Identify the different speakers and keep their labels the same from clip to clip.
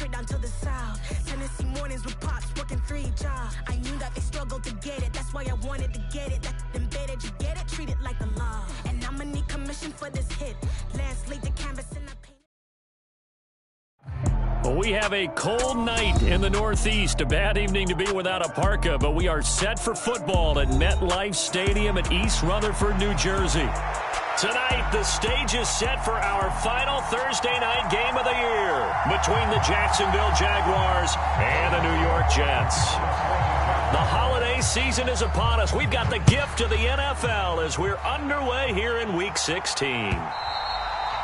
Speaker 1: straight down to the south. Tennessee mornings with pops, working 3 jobs. I knew that they struggled to get it, that's why I wanted to get it. That embedded, you get it, treat it like a law. And I'ma need commission for this hit. Last laid the canvas and I paint.
Speaker 2: Well, we have a cold night in the Northeast. A bad evening to be without a parka, but we are set for football at MetLife Stadium in East Rutherford, New Jersey. Tonight, the stage is set for our final Thursday night game of the year between the Jacksonville Jaguars and the New York Jets. The holiday season is upon us. We've got the gift of the NFL as we're underway here in Week 16.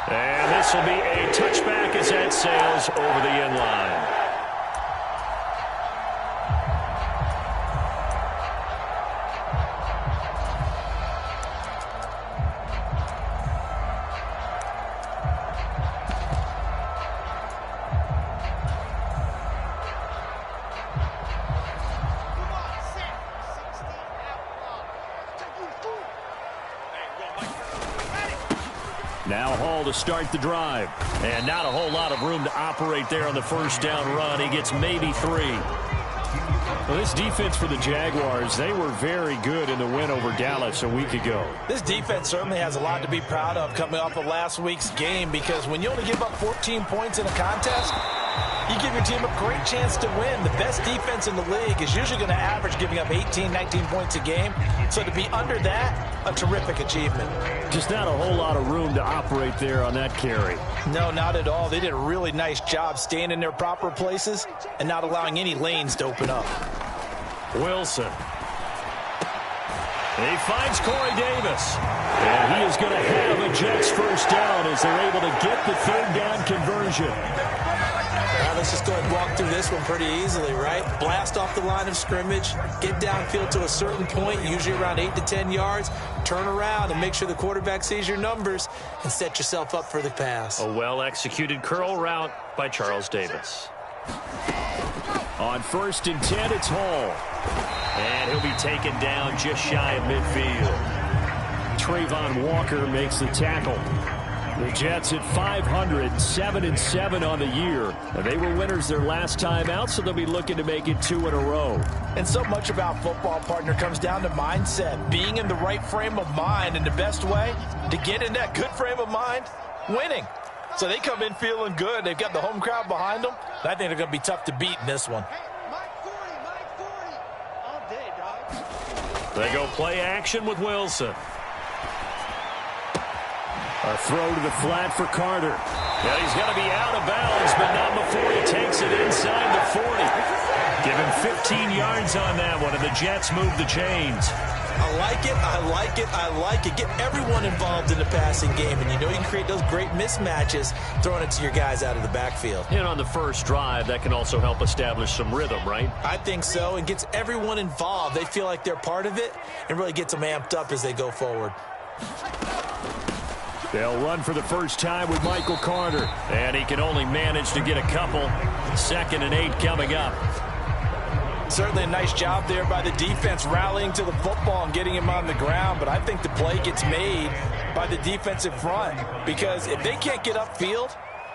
Speaker 2: And this will be a touchback as that sails over the end line. Now Hall to start the drive. And not a whole lot of room to operate there on the first down run. He gets maybe 3. Well, this defense for the Jaguars, they were very good in the win over Dallas a week ago.
Speaker 3: This defense certainly has a lot to be proud of coming off of last week's game, because when you only give up 14 points in a contest, you give your team a great chance to win. The best defense in the league is usually going to average giving up 18, 19 points a game. So to be under that, a terrific achievement.
Speaker 2: Just not a whole lot of room to operate there on that carry.
Speaker 3: No, not at all. They did a really nice job staying in their proper places and not allowing any lanes to open up.
Speaker 2: Wilson. He finds Corey Davis. And he is going to have a Jets first down as they're able to get the third down conversion.
Speaker 3: Let's just go ahead and walk through this one pretty easily, right? Blast off the line of scrimmage, get downfield to a certain point, usually around 8 to 10 yards, turn around and make sure the quarterback sees your numbers and set yourself up for the pass.
Speaker 2: A well-executed curl route by Charles Davis. On 1st and 10, it's Hall. And he'll be taken down just shy of midfield. Trayvon Walker makes the tackle. The Jets at 500, 7-7 on the year. And they were winners their last time out, so they'll be looking to make it 2 in a row.
Speaker 3: And so much about football, partner, comes down to mindset. Being in the right frame of mind, and the best way to get in that good frame of mind, winning. So they come in feeling good. They've got the home crowd behind them. And I think they're going to be tough to beat in this one.
Speaker 2: They go play action with Wilson. A throw to the flat for Carter. Yeah, he's going to be out of bounds, but not before he takes it inside the 40. Give him 15 yards on that one, and the Jets move the chains.
Speaker 3: I like it, I like it, I like it. Get everyone involved in the passing game, and you know you can create those great mismatches throwing it to your guys out of the backfield.
Speaker 2: And on the first drive, that can also help establish some rhythm, right?
Speaker 3: I think so, and gets everyone involved. They feel like they're part of it, and really gets them amped up as they go forward.
Speaker 2: They'll run for the first time with Michael Carter, and he can only manage to get a couple. 2nd and 8 coming up.
Speaker 3: Certainly a nice job there by the defense rallying to the football and getting him on the ground, but I think the play gets made by the defensive front, because if they can't get upfield,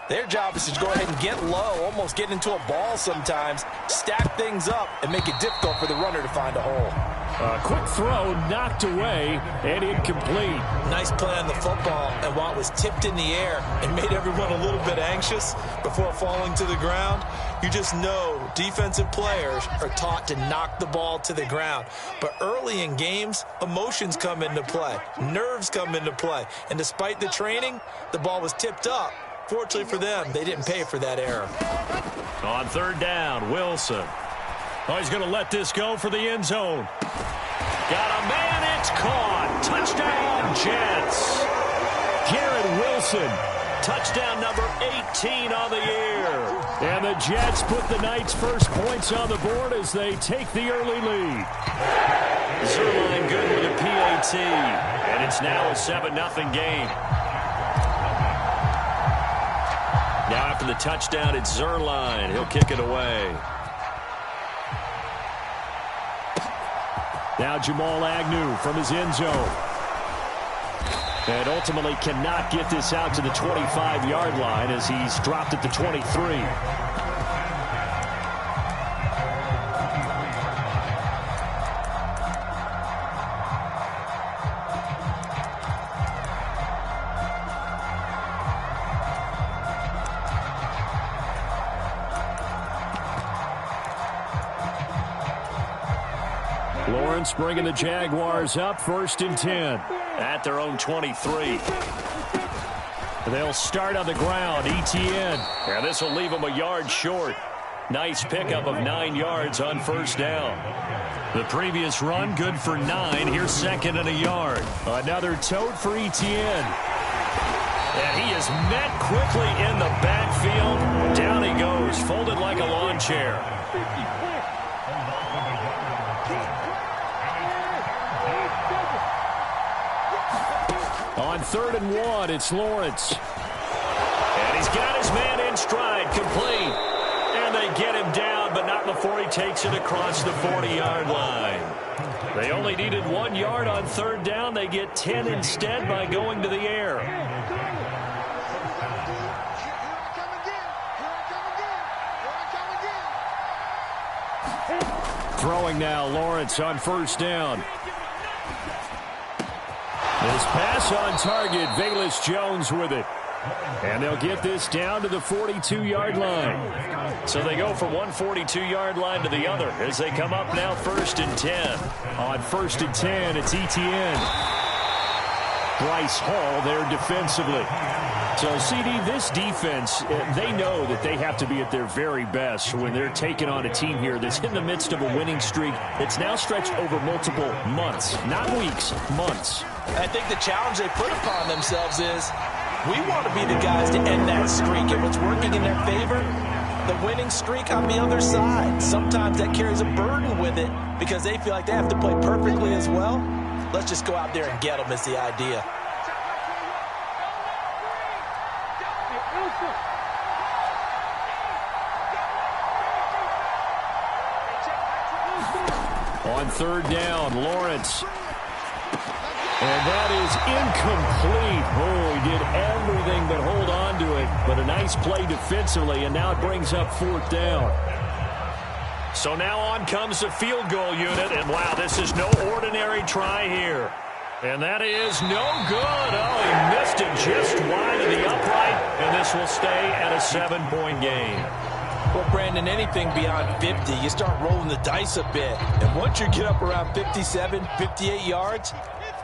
Speaker 3: their job is to go ahead and get low, almost get into a ball sometimes, stack things up, and make it difficult for the runner to find a hole.
Speaker 2: A quick throw knocked away and incomplete.
Speaker 3: Nice play on the football, and while it was tipped in the air and made everyone a little bit anxious before falling to the ground, you just know defensive players are taught to knock the ball to the ground. But early in games, emotions come into play, nerves come into play, and despite the training, the ball was tipped up. Fortunately for them, they didn't pay for that error.
Speaker 2: On 3rd down, Wilson. Oh, he's going to let this go for the end zone. Got a man, it's caught. Touchdown, Jets. Garrett Wilson, touchdown number 18 on the year. And the Jets put the night's first points on the board as they take the early lead. Zerline good with a PAT, and it's now a 7-0 game. Now after the touchdown, it's Zerline. He'll kick it away. Now Jamal Agnew from his end zone. And ultimately cannot get this out to the 25-yard line as he's dropped at the 23. Lawrence bringing the Jaguars up 1st and 10 at their own 23. They'll start on the ground. Etienne. And this will leave them a yard short. Nice pickup of 9 yards on 1st down. The previous run, good for 9. Here's 2nd and a yard. Another tote for Etienne. And he is met quickly in the backfield. Down he goes, folded like a lawn chair. On 3rd and 1, it's Lawrence. And he's got his man in stride, complete. And they get him down, but not before he takes it across the 40-yard line. They only needed 1 yard on 3rd down. They get 10 instead by going to the air. Throwing now, Lawrence on 1st down. His pass on target, Velus Jones with it. And they'll get this down to the 42-yard line. So they go from one 42-yard line to the other as they come up now 1st and 10. On 1st and 10, it's Etienne. Bryce Hall there defensively. So, CD, this defense, they know that they have to be at their very best when they're taking on a team here that's in the midst of a winning streak that's now stretched over multiple months, not weeks, months.
Speaker 3: I think the challenge they put upon themselves is we want to be the guys to end that streak. If it's working in their favor, the winning streak on the other side. Sometimes that carries a burden with it because they feel like they have to play perfectly as well. Let's just go out there and get them is the idea.
Speaker 2: On 3rd down, Lawrence. And that is incomplete. Oh, he did everything but hold on to it. But a nice play defensively, and now it brings up 4th down. So now on comes the field goal unit, and wow, this is no ordinary try here. And that is no good. Oh, he missed it just wide of the upright, and this will stay at a 7-point game.
Speaker 3: Well, Brandon, anything beyond 50, you start rolling the dice a bit. And once you get up around 57, 58 yards,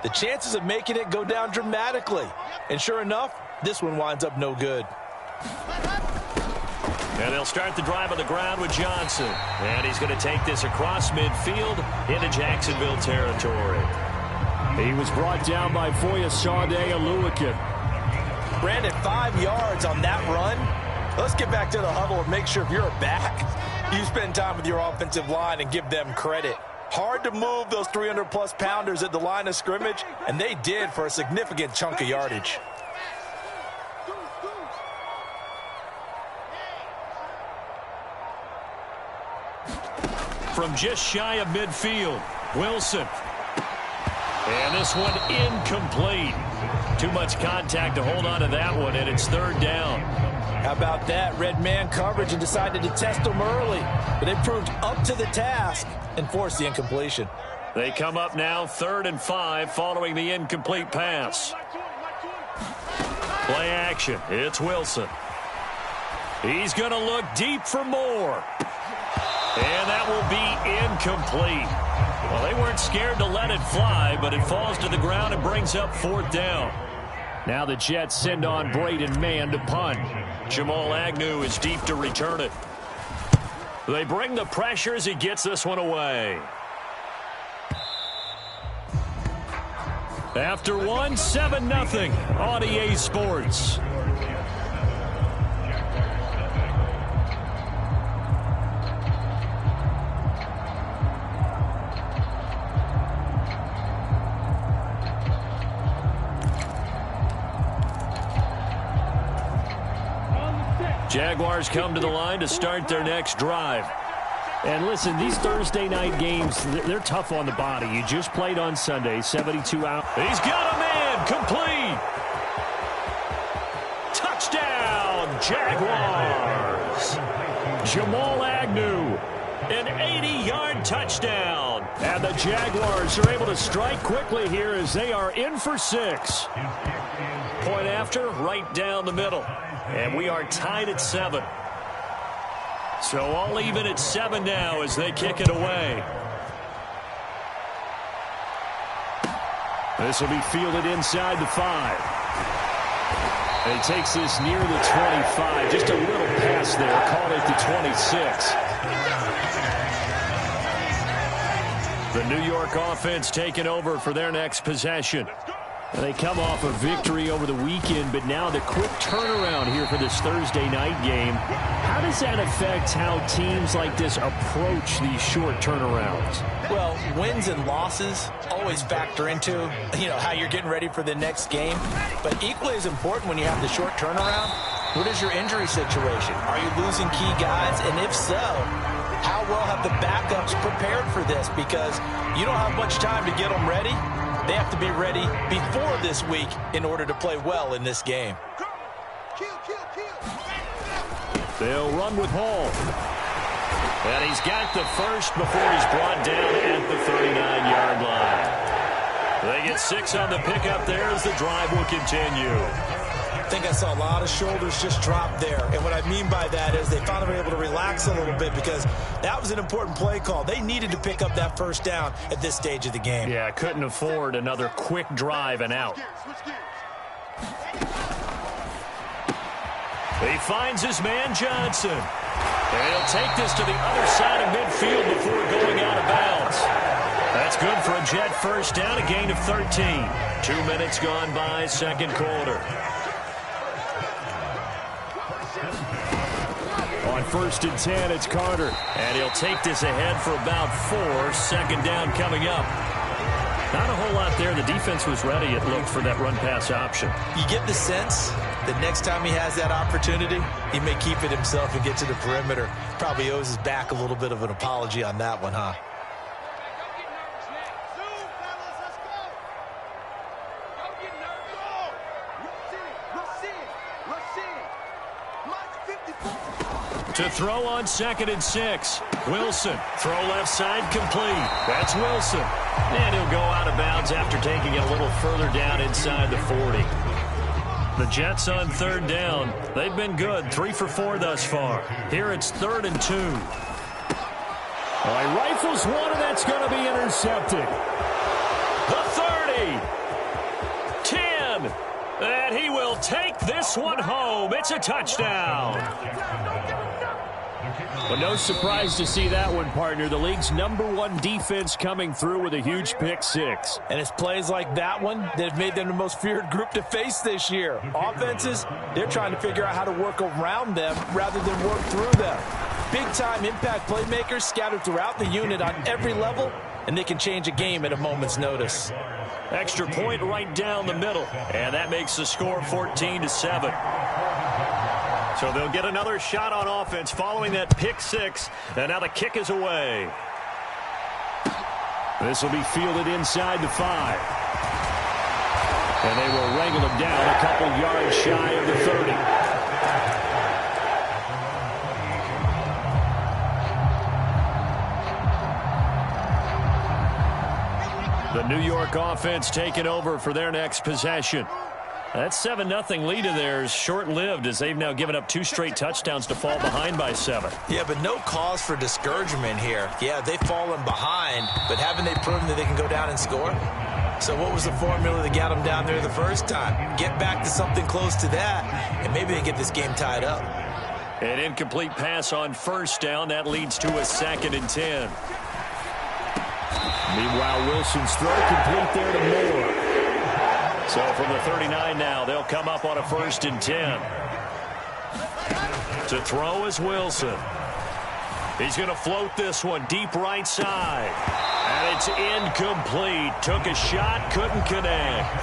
Speaker 3: the chances of making it go down dramatically. And sure enough, this one winds up no good.
Speaker 2: And they'll start the drive on the ground with Johnson. And he's going to take this across midfield into Jacksonville territory. He was brought down by Foyesade Oluwakim.
Speaker 3: Brandon, 5 yards on that run. Let's get back to the huddle and make sure if you're back, you spend time with your offensive line and give them credit. Hard to move those 300-plus pounders at the line of scrimmage, and they did for a significant chunk of yardage.
Speaker 2: From just shy of midfield, Wilson. And this one incomplete. Too much contact to hold on to that one, and it's 3rd down.
Speaker 3: How about that? Red man coverage and decided to test them early. But they proved up to the task and forced the incompletion.
Speaker 2: They come up now 3rd and 5 following the incomplete pass. Play action. It's Wilson. He's going to look deep for more. And that will be incomplete. Well, they weren't scared to let it fly, but it falls to the ground and brings up 4th down. Now the Jets send on Braden Mann to punt. Jamal Agnew is deep to return it. They bring the pressure as he gets this one away. After one, 7-0 on EA Sports. Jaguars come to the line to start their next drive. And listen, these Thursday night games, they're tough on the body. You just played on Sunday, 72 hours. He's got a man, complete. Touchdown, Jaguars. Jamal Agnew, an 80-yard touchdown. And the Jaguars are able to strike quickly here as they are in for 6. Point after, right down the middle. And we are tied at 7. So all even at 7 now as they kick it away. This will be fielded inside the 5. And he takes this near the 25. Just a little pass there. Called it the 26. The New York offense taking over for their next possession. And they come off a victory over the weekend, but now the quick turnaround here for this Thursday night game. How does that affect how teams like this approach these short turnarounds?
Speaker 3: Well, wins and losses always factor into, how you're getting ready for the next game. But equally as important when you have the short turnaround, what is your injury situation? Are you losing key guys? And if so, how well have the backups prepared for this? Because you don't have much time to get them ready. They have to be ready before this week in order to play well in this game.
Speaker 2: They'll run with Hall. And he's got the first before he's brought down at the 39-yard line. They get 6 on the pickup there as the drive will continue.
Speaker 3: I think I saw a lot of shoulders just drop there. And what I mean by that is they finally were able to relax a little bit because that was an important play call. They needed to pick up that first down at this stage of the game.
Speaker 2: Yeah, couldn't afford another quick drive and out. He finds his man Johnson. And he'll take this to the other side of midfield before going out of bounds. That's good for a Jet first down, a gain of 13. 2 minutes gone by, second quarter. On 1st and 10, it's Carter. And he'll take this ahead for about 4. Second down coming up. Not a whole lot there. The defense was ready, it looked, for that run-pass option.
Speaker 3: You get the sense that next time he has that opportunity, he may keep it himself and get to the perimeter. Probably owes his back a little bit of an apology on that one, huh?
Speaker 2: To throw on 2nd and 6. Wilson. Throw left side complete. That's Wilson. And he'll go out of bounds after taking it a little further down inside the 40. The Jets on 3rd down. They've been good. 3 for 4 thus far. Here it's 3rd and 2. Well, he rifles one, and that's going to be intercepted. The 30. 10. And he will take this one home. It's a touchdown. Well, no surprise to see that one, partner. The league's #1 defense coming through with a huge pick 6.
Speaker 3: And it's plays like that one that have made them the most feared group to face this year. Offenses, they're trying to figure out how to work around them rather than work through them. Big-time impact playmakers scattered throughout the unit on every level, and they can change a game at a moment's notice.
Speaker 2: Extra point right down the middle, and that makes the score 14-7. So they'll get another shot on offense following that pick 6, and now the kick is away. This will be fielded inside the 5. And they will wrangle him down a couple yards shy of the 30. The New York offense taking over for their next possession. That 7-0 lead of theirs short-lived as they've now given up 2 straight touchdowns to fall behind by 7.
Speaker 3: Yeah, but no cause for discouragement here. Yeah, they've fallen behind, but haven't they proven that they can go down and score? So what was the formula that got them down there the first time? Get back to something close to that, and maybe they get this game tied up.
Speaker 2: An incomplete pass on 1st down. That leads to a 2nd and 10. Meanwhile, Wilson's throw complete there to Moore. So from the 39 now, they'll come up on a 1st and 10. To throw is Wilson. He's going to float this one deep right side. And it's incomplete. Took a shot, couldn't connect.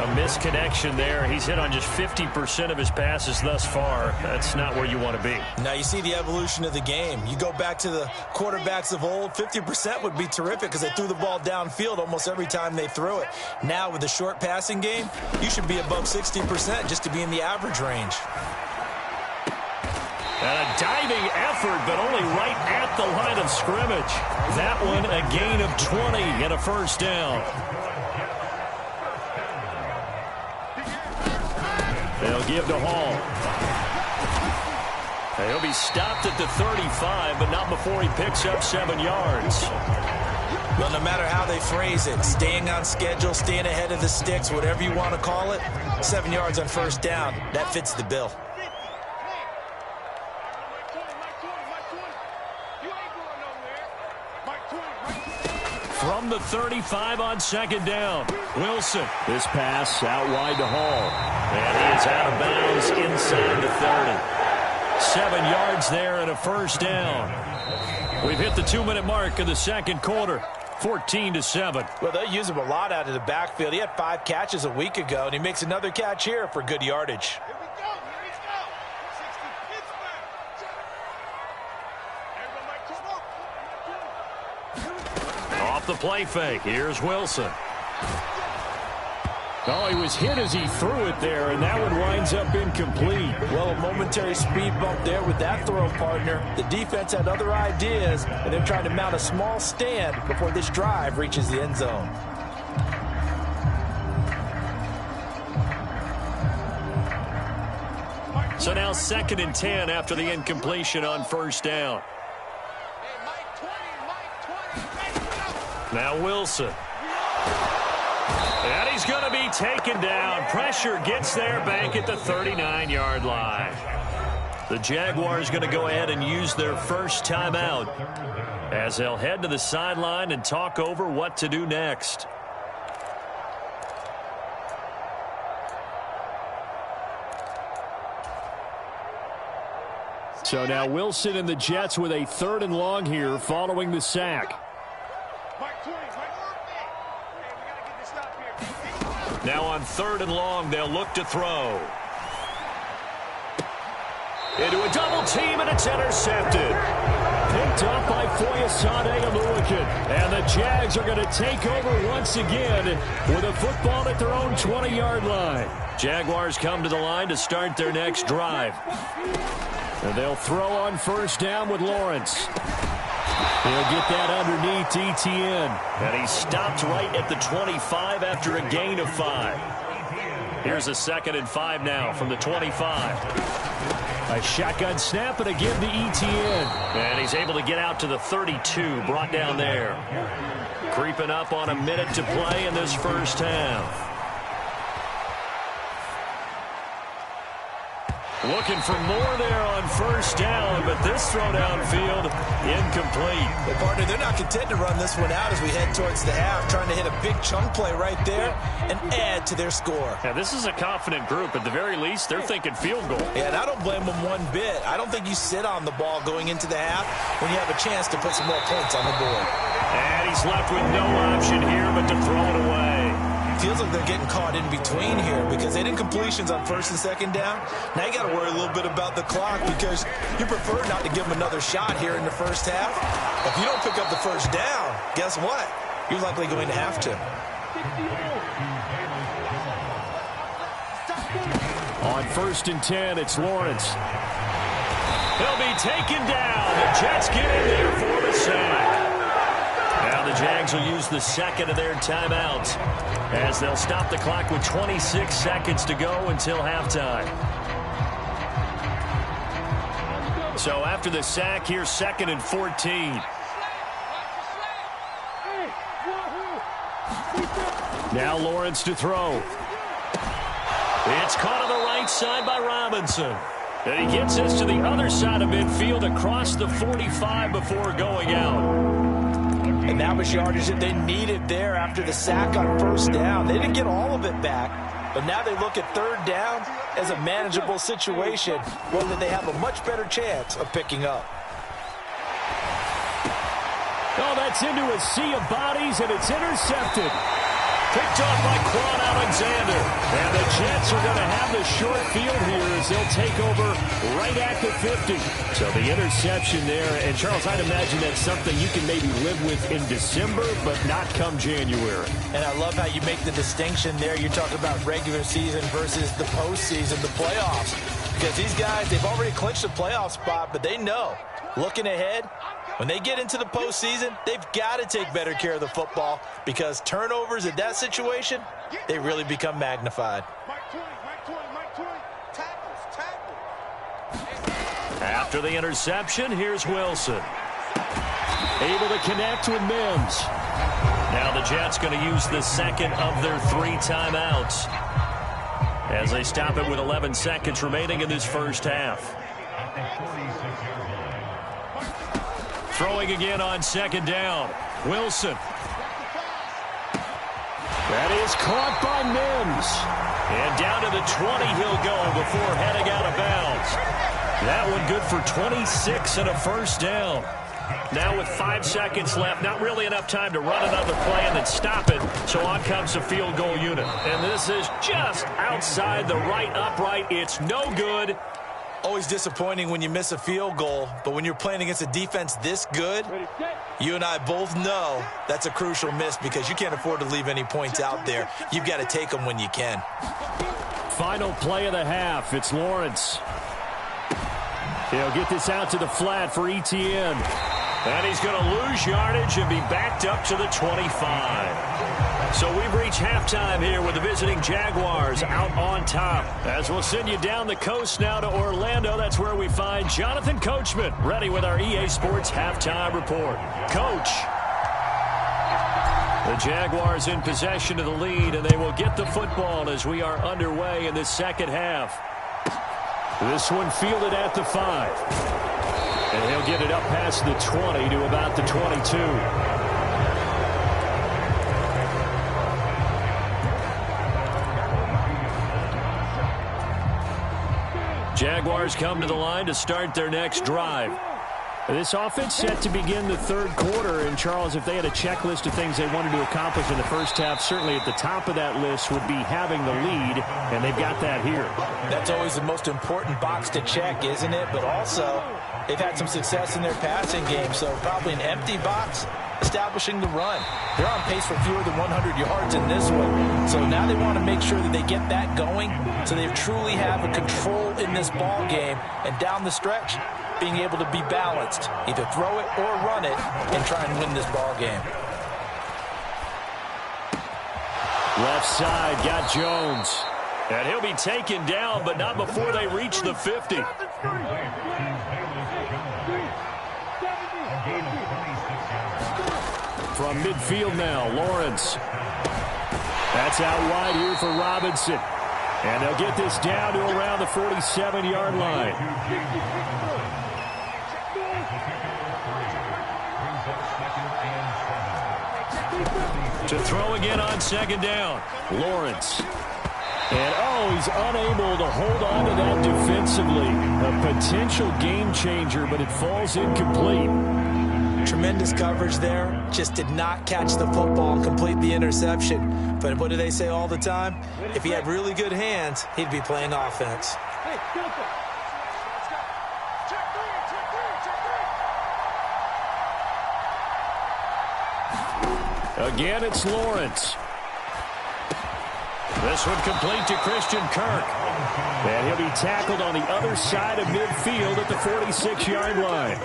Speaker 2: A misconnection there. He's hit on just 50% of his passes thus far. That's not where you want to be.
Speaker 3: Now you see the evolution of the game. You go back to the quarterbacks of old, 50% would be terrific because they threw the ball downfield almost every time they threw it. Now with the short passing game, you should be above 60% just to be in the average range.
Speaker 2: And a diving effort, but only right at the line of scrimmage. That one a gain of 20 and a 1st down. They'll give to Hall. He'll be stopped at the 35, but not before he picks up 7 yards.
Speaker 3: Well, no matter how they phrase it, staying on schedule, staying ahead of the sticks, whatever you want to call it, 7 yards on first down, that fits the bill.
Speaker 2: From the 35 on second down, Wilson. This pass out wide to Hall. And he is out of bounds inside the 30. 7 yards there and a first down. We've hit the 2-minute mark of the second quarter. 14-7.
Speaker 3: Well, they'll use him a lot out of the backfield. He had 5 catches a week ago, and he makes another catch here for good yardage.
Speaker 2: Off the play fake. Here's Wilson. Oh, he was hit as he threw it there, and that one winds up incomplete.
Speaker 3: Well, a momentary speed bump there with that throw partner. The defense had other ideas, and they're trying to mount a small stand before this drive reaches the end zone.
Speaker 2: So now 2nd and 10 after the incompletion on first down. Now Wilson. And he's going to be taken down. Pressure gets there back at the 39-yard line. The Jaguars going to go ahead and use their first timeout as they'll head to the sideline and talk over what to do next. So now Wilson and the Jets with a 3rd and long here following the sack. Now on 3rd and long, they'll look to throw. Into a double team, and it's intercepted. Picked up by Foyesade Aluakin. And the Jags are going to take over once again with a football at their own 20-yard line. Jaguars come to the line to start their next drive. And they'll throw on first down with Lawrence. He'll get that underneath Etienne. And he's stopped right at the 25 after a gain of 5. Here's a 2nd and 5 now from the 25. A shotgun snap and a give to Etienne. And he's able to get out to the 32, brought down there. Creeping up on a minute to play in this first half. Looking for more there on first down, but this throw downfield incomplete.
Speaker 3: Well, partner, they're not content to run this one out as we head towards the half, trying to hit a big chunk play right there and add to their score.
Speaker 2: Yeah, this is a confident group. At the very least, they're thinking field goal.
Speaker 3: Yeah, and I don't blame them one bit. I don't think you sit on the ball going into the half when you have a chance to put some more points on the board.
Speaker 2: And he's left with no option here but to throw it away.
Speaker 3: Feels like they're getting caught in between here because they did incompletions on 1st and 2nd down. Now you got to worry a little bit about the clock because you prefer not to give them another shot here in the first half. If you don't pick up the first down, guess what? You're likely going to have to.
Speaker 2: On 1st and 10, it's Lawrence. He'll be taken down. The Jets get in there for the sack. Now the Jags will use the 2nd of their timeouts as they'll stop the clock with 26 seconds to go until halftime. So after the sack, here's 2nd and 14. Now Lawrence to throw. It's caught on the right side by Robinson. And he gets us to the other side of midfield across the 45 before going out.
Speaker 3: And that was yardage that they needed there after the sack on first down. They didn't get all of it back, but now they look at 3rd down as a manageable situation, one that they have a much better chance of picking up.
Speaker 2: Oh, that's into a sea of bodies, and it's intercepted. Picked off by Quan Alexander. And the Jets are going to have the short field here as they'll take over right at the 50. So the interception there. And, Charles, I'd imagine that's something you can maybe live with in December, but not come January.
Speaker 3: And I love how you make the distinction there. You're talking about regular season versus the postseason, the playoffs. Because these guys, they've already clinched a playoff spot, but they know, looking ahead, when they get into the postseason, they've got to take better care of the football because turnovers in that situation, they really become magnified.
Speaker 2: At After the interception, here's Wilson. Able to connect with Mims. Now the Jets going to use the second of their 3 timeouts as they stop it with 11 seconds remaining in this first half. Throwing again on second down. Wilson. That is caught by Mims. And down to the 20 he'll go before heading out of bounds. That one good for 26 and a first down. Now with 5 seconds left, not really enough time to run another play and then stop it. So on comes the field goal unit. And this is just outside the right upright. It's no good.
Speaker 3: Always disappointing when you miss a field goal, but when you're playing against a defense this good, you and I both know that's a crucial miss because you can't afford to leave any points out there. You've got to take them when you can.
Speaker 2: Final play of the half. It's Lawrence. He'll get this out to the flat for Etienne. And he's going to lose yardage and be backed up to the 25. So we've reached halftime here with the visiting Jaguars out on top. As we'll send you down the coast now to Orlando, that's where we find Jonathan Coachman ready with our EA Sports halftime report. Coach. The Jaguars in possession of the lead, and they will get the football as we are underway in this second half. This one fielded at the 5. And he'll get it up past the 20 to about the 22. Jaguars come to the line to start their next drive. This offense set to begin the third quarter. And, Charles, if they had a checklist of things they wanted to accomplish in the first half, certainly at the top of that list would be having the lead, and they've got that here.
Speaker 3: That's always the most important box to check, isn't it? But also, they've had some success in their passing game, so probably an empty box establishing the run. They're on pace for fewer than 100 yards in this one. So now they want to make sure that they get that going so they truly have a control in this ball game. And down the stretch, being able to be balanced, either throw it or run it, and try and win this ball game.
Speaker 2: Left side, got Jones. And he'll be taken down, but not before they reach the 50. From midfield now, Lawrence. That's out wide here for Robinson. And they'll get this down to around the 47-yard line. To throw again on second down, Lawrence. And, he's unable to hold on to that defensively. A potential game changer, but it falls incomplete.
Speaker 3: Tremendous coverage there. Just did not catch the football and complete the interception. But what do they say all the time? If he had really good hands, he'd be playing offense.
Speaker 2: Again, it's Lawrence. This one complete to Christian Kirk. And he'll be tackled on the other side of midfield at the 46-yard line.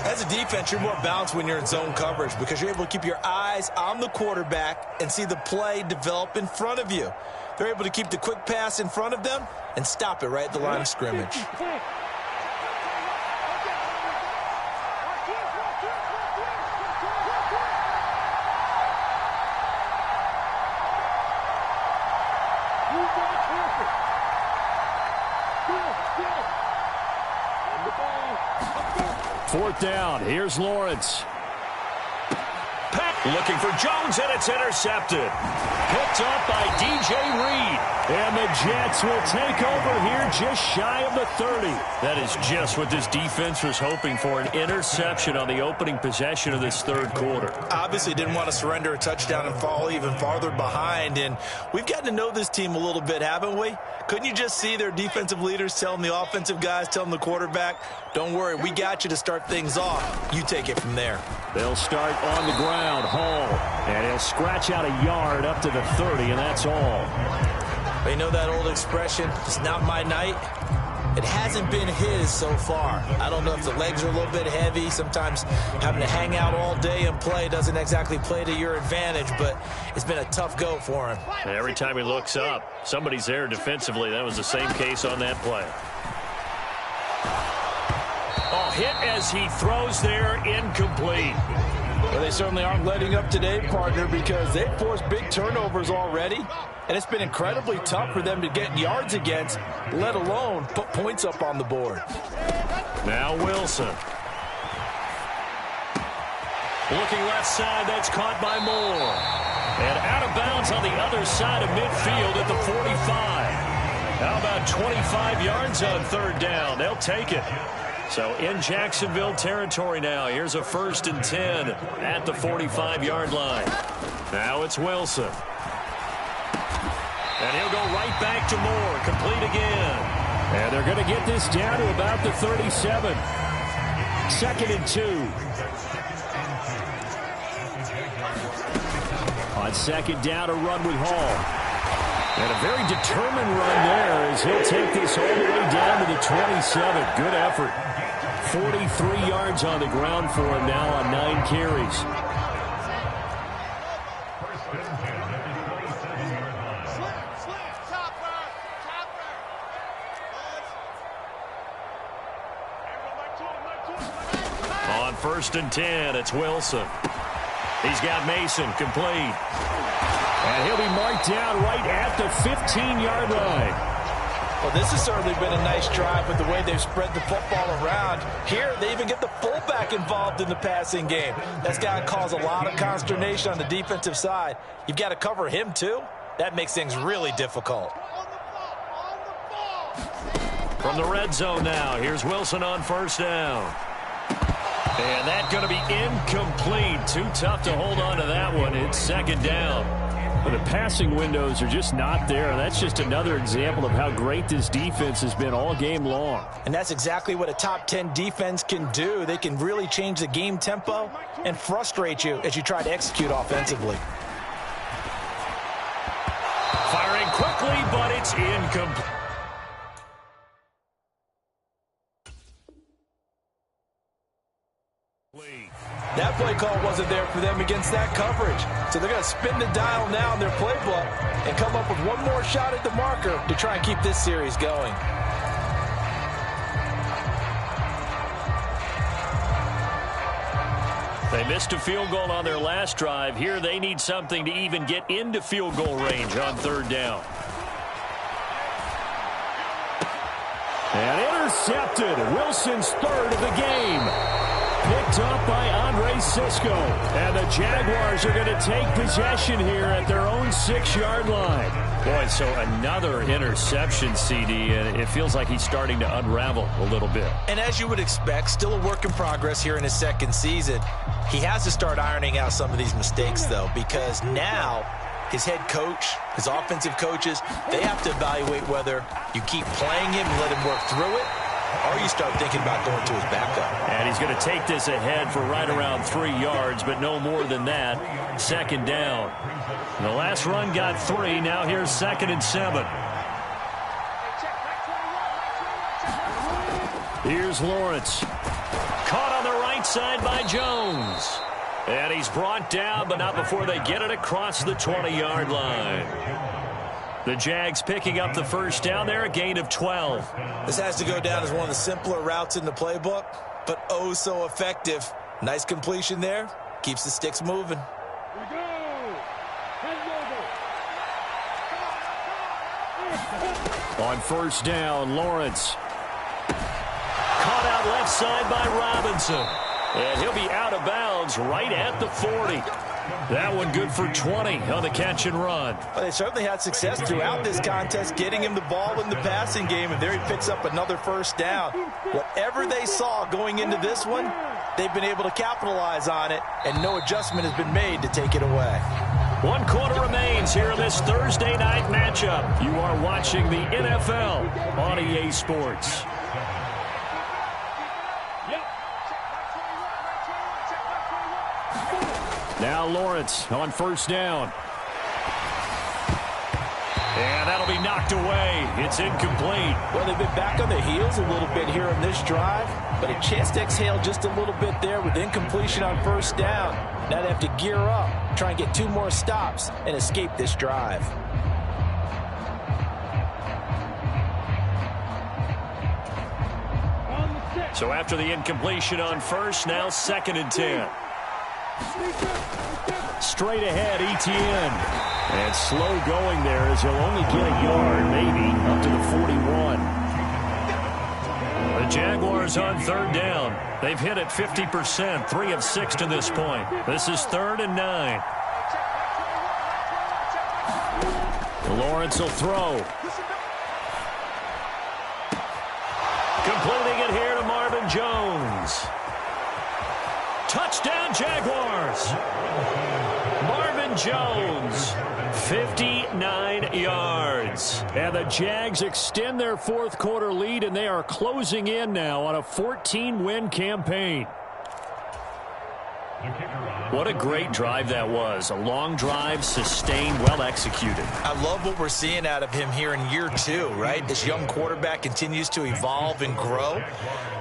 Speaker 3: As a defense, you're more balanced when you're in zone coverage because you're able to keep your eyes on the quarterback and see the play develop in front of you. They're able to keep the quick pass in front of them and stop it right at the line of scrimmage.
Speaker 2: Fourth down. Here's Lawrence. Looking for Jones, and it's intercepted. Picked up by DJ Reed. And the Jets will take over here just shy of the 30. That is just what this defense was hoping for, an interception on the opening possession of this third quarter.
Speaker 3: Obviously didn't want to surrender a touchdown and fall even farther behind. And we've gotten to know this team a little bit, haven't we? Couldn't you just see their defensive leaders telling the offensive guys, telling the quarterback, don't worry, we got you to start things off. You take it from there.
Speaker 2: They'll start on the ground, Hall. And he'll scratch out a yard up to the 30, and that's all.
Speaker 3: You know that old expression, it's not my night? It hasn't been his so far. I don't know if the legs are a little bit heavy. Sometimes having to hang out all day and play doesn't exactly play to your advantage, but it's been a tough go for him.
Speaker 2: And every time he looks up, somebody's there defensively. That was the same case on that play. hit as he throws there, incomplete.
Speaker 3: Well, they certainly aren't letting up today, partner, because they've forced big turnovers already, and it's been incredibly tough for them to get yards against, let alone put points up on the board.
Speaker 2: Now Wilson. Looking left side, that's caught by Moore. And out of bounds on the other side of midfield at the 45. How about 25 yards on third down? They'll take it. So in Jacksonville territory now. Here's a 1st and 10 at the 45-yard line. Now it's Wilson. And he'll go right back to Moore. Complete again. And they're going to get this down to about the 37. 2nd and 2. On 2nd down, a run with Hall. And a very determined run there as he'll take this all the way down to the 27. Good effort. 43 yards on the ground for him now on 9 carries. On 1st and 10, it's Wilson. He's got Mason complete. And he'll be marked down right at the 15-yard line.
Speaker 3: Well, this has certainly been a nice drive with the way they've spread the football around. Here, they even get the fullback involved in the passing game. That's got to cause a lot of consternation on the defensive side. You've got to cover him, too. That makes things really difficult.
Speaker 2: From the red zone now, here's Wilson on 1st down. And that's going to be incomplete. Too tough to hold on to that one. It's 2nd down. But the passing windows are just not there. That's just another example of how great this defense has been all game long.
Speaker 3: And that's exactly what a top 10 defense can do. They can really change the game tempo and frustrate you as you try to execute offensively.
Speaker 2: Firing quickly, but it's incomplete.
Speaker 3: That play call wasn't there for them against that coverage. So they're going to spin the dial now in their playbook and come up with one more shot at the marker to try and keep this series going.
Speaker 2: They missed a field goal on their last drive. Here they need something to even get into field goal range on 3rd down. And intercepted. Wilson's 3rd of the game. Picked up by Andre Sisco. And the Jaguars are going to take possession here at their own 6-yard line. Boy, so another interception, CD, and it feels like he's starting to unravel a little bit.
Speaker 3: And as you would expect, still a work in progress here in his 2nd season. He has to start ironing out some of these mistakes, though, because now his head coach, his offensive coaches, they have to evaluate whether you keep playing him and let him work through it, or you start thinking about going to his backup.
Speaker 2: And he's going to take this ahead for right around 3 yards, but no more than that. 2nd down. The last run got 3. Now here's 2nd and 7. Here's Lawrence. Caught on the right side by Jones. And he's brought down, but not before they get it across the 20-yard line. The Jags picking up the 1st down there, a gain of 12.
Speaker 3: This has to go down as one of the simpler routes in the playbook, but oh so effective. Nice completion there. Keeps the sticks moving.
Speaker 2: On 1st down, Lawrence. Caught out left side by Robinson. And he'll be out of bounds right at the 40. That one good for 20 on the catch and run.
Speaker 3: Well, they certainly had success throughout this contest getting him the ball in the passing game, and there he picks up another 1st down. Whatever they saw going into this one, they've been able to capitalize on it, and no adjustment has been made to take it away.
Speaker 2: 1 quarter remains here in this Thursday night matchup. You are watching the NFL on EA Sports. Now Lawrence on 1st down. And that'll be knocked away. It's incomplete.
Speaker 3: Well, they've been back on their heels a little bit here on this drive, but a chance to exhale just a little bit there with incompletion on 1st down. Now they have to gear up, try and get 2 more stops and escape this drive.
Speaker 4: On the 6.
Speaker 2: So after the incompletion on first, now 2nd and 10. Straight ahead, Etienne. And slow going there as he'll only get a yard, maybe, up to the 41. The Jaguars on 3rd down. They've hit it 50%, 3 of 6 to this point. This is 3rd and 9. Lawrence will throw. Completing it here to Marvin Jones. Touchdown, Jaguars. Marvin Jones, 59 yards. And the Jags extend their 4th quarter lead, and they are closing in now on a 14-win campaign. What a great drive that was. A long drive, sustained, well executed.
Speaker 3: I love what we're seeing out of him here in year 2, right? This young quarterback continues to evolve and grow.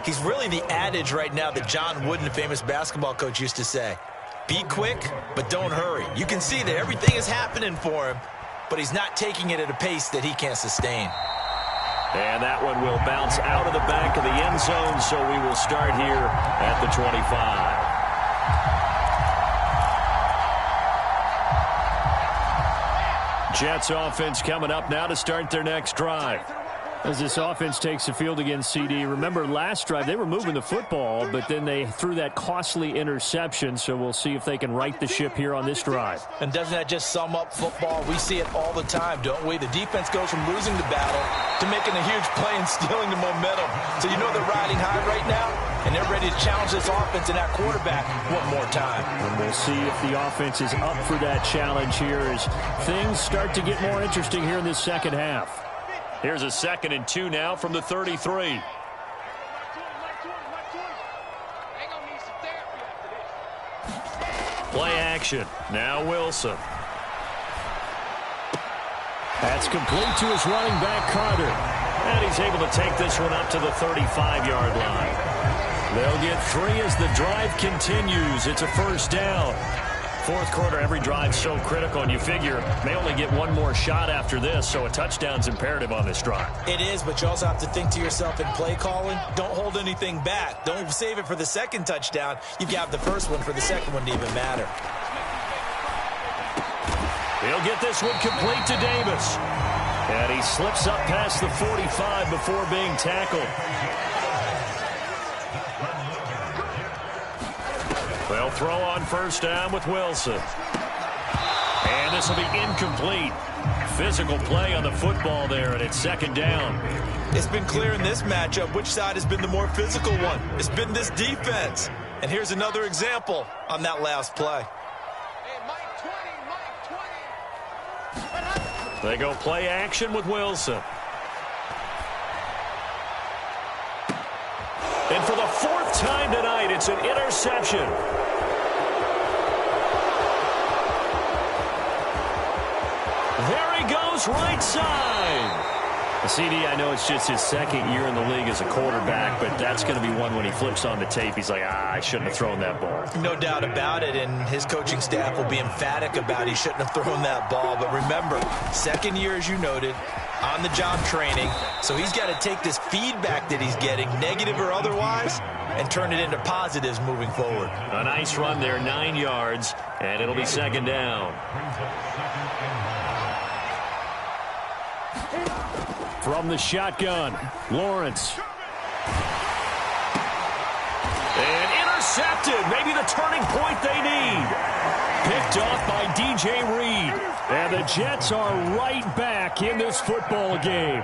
Speaker 3: He's really the adage right now that John Wooden, the famous basketball coach, used to say. Be quick, but don't hurry. You can see that everything is happening for him, but he's not taking it at a pace that he can't sustain.
Speaker 2: And that one will bounce out of the back of the end zone, so we will start here at the 25. Jets offense coming up now to start their next drive. As this offense takes the field against CD, remember last drive they were moving the football, but then they threw that costly interception, so we'll see if they can right the ship here on this drive.
Speaker 3: And doesn't that just sum up football? We see it all the time, don't we? The defense goes from losing the battle to making a huge play and stealing the momentum. So you know they're riding high right now, and they're ready to challenge this offense and that quarterback one more time.
Speaker 2: And we'll see if the offense is up for that challenge here as things start to get more interesting here in this second half. Here's a 2nd and 2 now from the 33. Play action. Now Wilson. That's complete to his running back, Carter. And he's able to take this one up to the 35-yard line. They'll get 3 as the drive continues. It's a 1st down. 4th quarter, every drive so critical, and you figure may only get one more shot after this, so a touchdown's imperative on this drive.
Speaker 3: It is, but you also have to think to yourself in play calling, don't hold anything back. Don't save it for the 2nd touchdown. You've got the 1st one for the 2nd one to even matter.
Speaker 2: He'll get this one complete to Davis. And he slips up past the 45 before being tackled. They'll throw on 1st down with Wilson. And this will be incomplete. Physical play on the football there, and it's 2nd down.
Speaker 3: It's been clear in this matchup which side has been the more physical one. It's been this defense. And here's another example on that last play.
Speaker 2: They go play action with Wilson. And for the 4th time tonight, it's an interception. There he goes, right side. CD, I know it's just his 2nd year in the league as a quarterback, but that's going to be one when he flips on the tape. He's like, I shouldn't have thrown that ball.
Speaker 3: No doubt about it, and his coaching staff will be emphatic about he shouldn't have thrown that ball. But remember, 2nd year, as you noted, on-the-job training, so he's got to take this feedback that he's getting, negative or otherwise, and turn it into positives moving forward.
Speaker 2: A nice run there, 9 yards, and it'll be 2nd down. From the shotgun, Lawrence. And intercepted. Maybe the turning point they need. Picked off by DJ Reed. And the Jets are right back in this football game.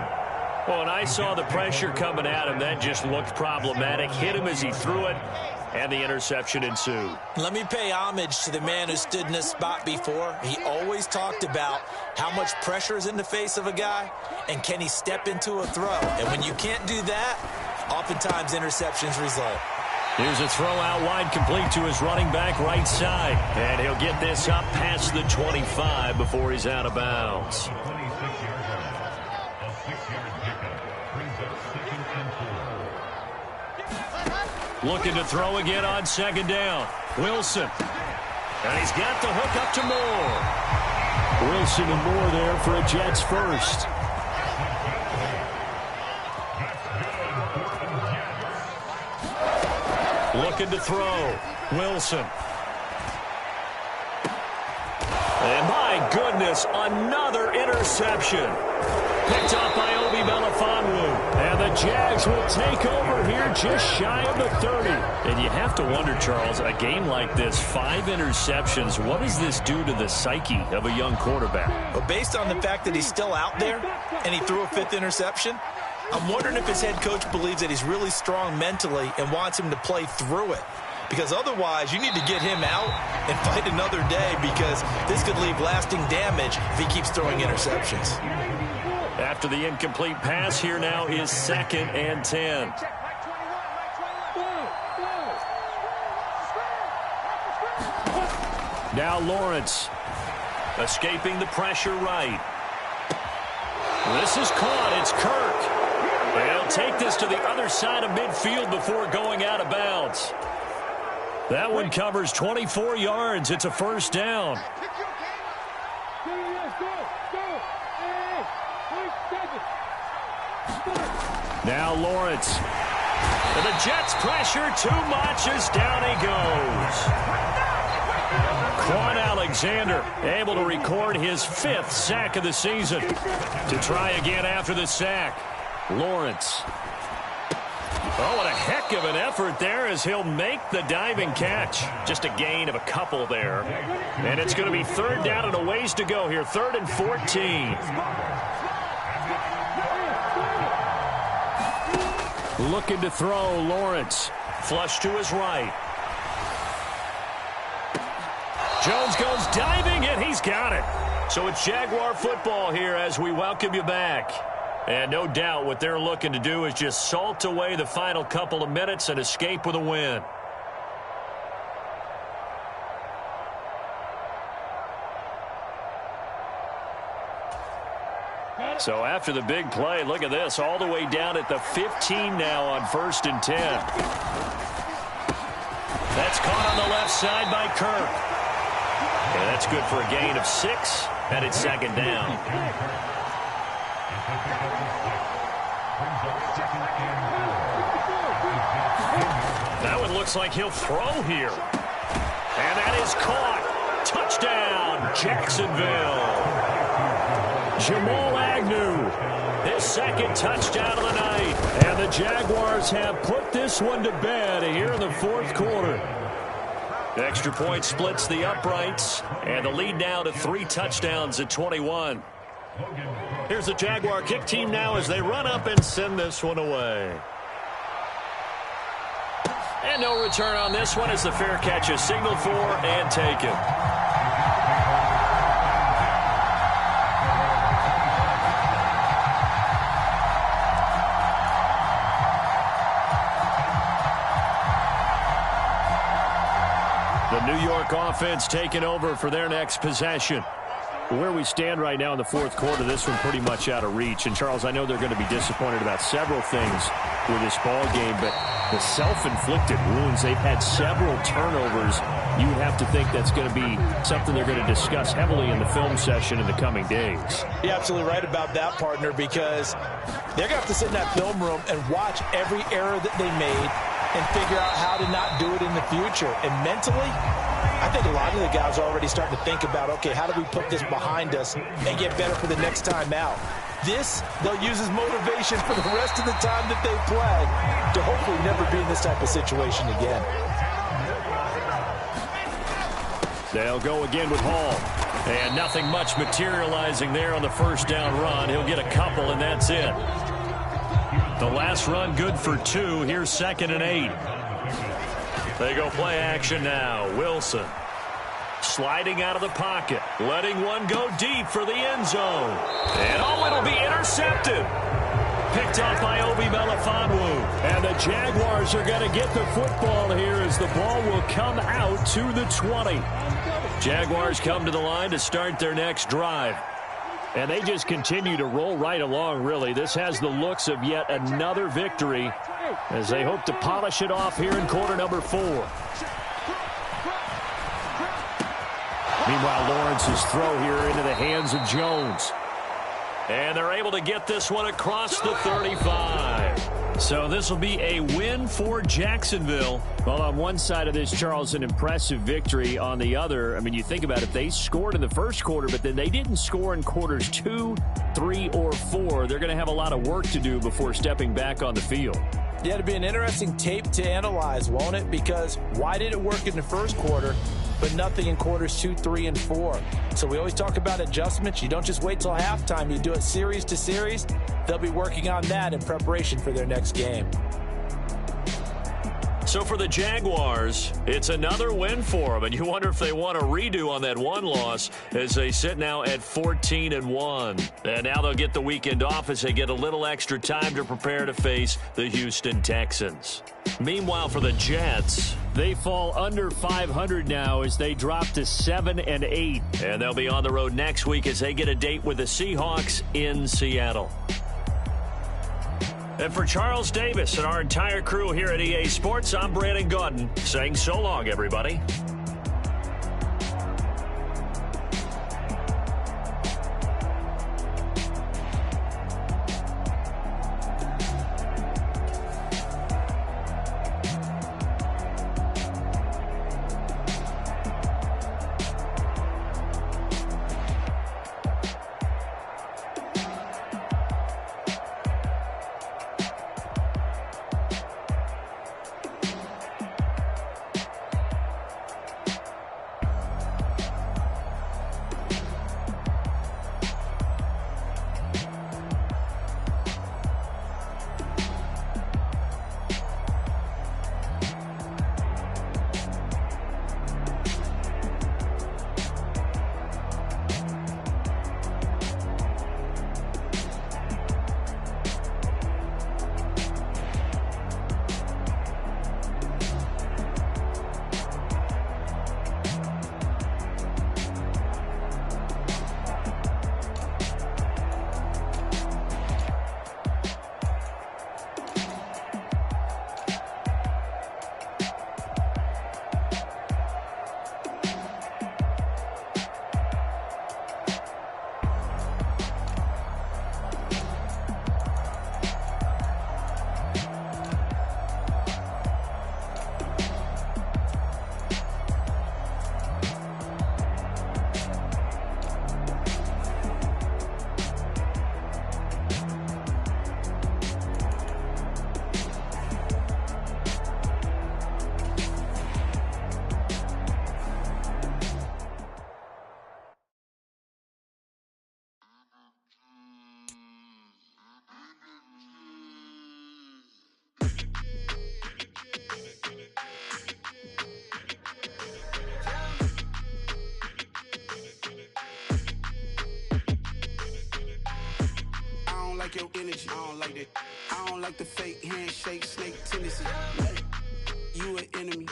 Speaker 2: Well, and I saw the pressure coming at him. That just looked problematic. Hit him as he threw it, and the interception ensued.
Speaker 3: Let me pay homage to the man who stood in this spot before. He always talked about how much pressure is in the face of a guy, and can he step into a throw. And when you can't do that, oftentimes interceptions result.
Speaker 2: Here's a throw out wide, complete to his running back right side. And he'll get this up past the 25 before he's out of bounds. Looking to throw again on 2nd down. Wilson. And he's got the hook up to Moore. Wilson and Moore there for a Jets 1st. Looking to throw. Wilson. And my goodness, another interception. Picked up by Obi Melifonwu. And the Jags will take over here just shy of the 30. And you have to wonder, Charles, a game like this, 5 interceptions, what does this do to the psyche of a young quarterback?
Speaker 3: Well, based on the fact that he's still out there and he threw a 5th interception, I'm wondering if his head coach believes that he's really strong mentally and wants him to play through it. Because otherwise, you need to get him out and fight another day, because this could leave lasting damage if he keeps throwing interceptions.
Speaker 2: After the incomplete pass, here now is 2nd and 10. Now Lawrence escaping the pressure right. This is caught. It's Kirk. They'll take this to the other side of midfield before going out of bounds. That one covers 24 yards. It's a first down. Now Lawrence. And the Jets pressure too much as down he goes. Quan Alexander able to record his 5th sack of the season. To try again after the sack. Lawrence. Oh, what a heck of an effort there as he'll make the diving catch. Just a gain of a couple there. And it's going to be 3rd down and a ways to go here. 3rd and 14. Looking to throw, Lawrence. Flush to his right. Jones goes diving, and he's got it. So it's Jaguar football here as we welcome you back. And no doubt what they're looking to do is just salt away the final couple of minutes and escape with a win. So after the big play, look at this, all the way down at the 15 now on 1st and 10. That's caught on the left side by Kirk. And that's good for a gain of 6, and it's 2nd down. That one looks like he'll throw here. And that is caught. Touchdown, Jacksonville. Jamal Agnew, his 2nd touchdown of the night. And the Jaguars have put this one to bed here in the 4th quarter. The extra point splits the uprights, and the lead now to 3 touchdowns at 21. Here's the Jaguar kick team now as they run up and send this one away. And no return on this one as the fair catch is signaled for and taken. The New York offense taking over for their next possession. Where we stand right now in the 4th quarter, this one pretty much out of reach. And, Charles, I know they're going to be disappointed about several things with this ball game, but the self-inflicted wounds, they've had several turnovers. You have to think that's going to be something they're going to discuss heavily in the film session in the coming days.
Speaker 3: You're absolutely right about that, partner, because they're going to have to sit in that film room and watch every error that they made and figure out how to not do it in the future. And mentally, I think a lot of the guys are already starting to think about, okay, how do we put this behind us and get better for the next time out? This, they'll use as motivation for the rest of the time that they play to hopefully never be in this type of situation again.
Speaker 2: They'll go again with Hall. And nothing much materializing there on the 1st down run. He'll get a couple, and that's it. The last run good for 2. Here's 2nd and 8. They go play action now. Wilson sliding out of the pocket, letting one go deep for the end zone. And oh, it'll be intercepted. Picked up by Obi Melifonwu. And the Jaguars are going to get the football here as the ball will come out to the 20. Jaguars come to the line to start their next drive. And they just continue to roll right along, really. This has the looks of yet another victory as they hope to polish it off here in quarter number 4. Meanwhile, Lawrence's throw here into the hands of Jones. And they're able to get this one across the 35. So this will be a win for Jacksonville. Well, on one side of this, Charles, an impressive victory. On the other, I mean, you think about it, they scored in the first quarter, but then they didn't score in quarters 2, 3, or 4. They're going to have a lot of work to do before stepping back on the field.
Speaker 3: Yeah, it'll be an interesting tape to analyze, won't it? Because why did it work in the first quarter, but nothing in quarters 2, 3, and 4? So we always talk about adjustments. You don't just wait till halftime. You do it series to series. They'll be working on that in preparation for their next game.
Speaker 2: So for the Jaguars, it's another win for them, and you wonder if they want a redo on that one loss as they sit now at 14-1. And now they'll get the weekend off as they get a little extra time to prepare to face the Houston Texans. Meanwhile, for the Jets, they fall under 500 now as they drop to 7-8. And they'll be on the road next week as they get a date with the Seahawks in Seattle. And for Charles Davis and our entire crew here at EA Sports, I'm Brandon Gaudin saying so long, everybody.
Speaker 4: Like your energy, I don't like that. I don't like the fake handshake, snake tendency. You an enemy.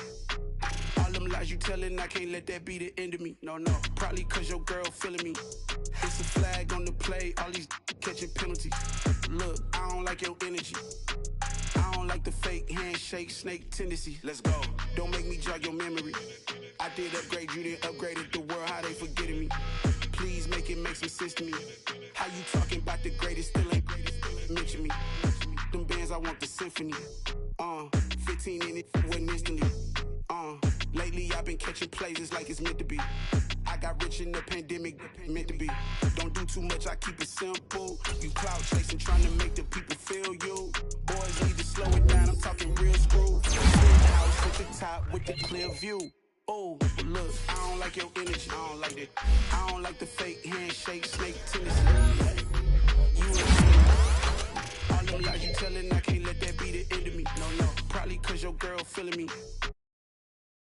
Speaker 4: All them lies you telling, I can't let that be the end of me. No, probably cause your girl feeling me. It's a flag on the play, all these catching penalties. Look, I don't like your energy. I don't like the fake handshake, snake tendency. Let's go. Don't make me jog your memory. I did upgrade, you didn't upgrade it. The world, how they forgetting me. Please make it make some sense to me. How you talking about the greatest, still ain't greatest, mention me. Them bands, I want the symphony. 15 in it, wasn't instantly. Lately I've been catching plays, it's like it's meant to be. I got rich in the pandemic, meant to be. Don't do too much, I keep it simple. You cloud chasing, trying to make the people feel you. Boys need to slow it down, I'm talking real screw. House at the top with the clear view. Oh, look, I don't like your energy, I don't like that. I don't like the fake handshake, snake tendency.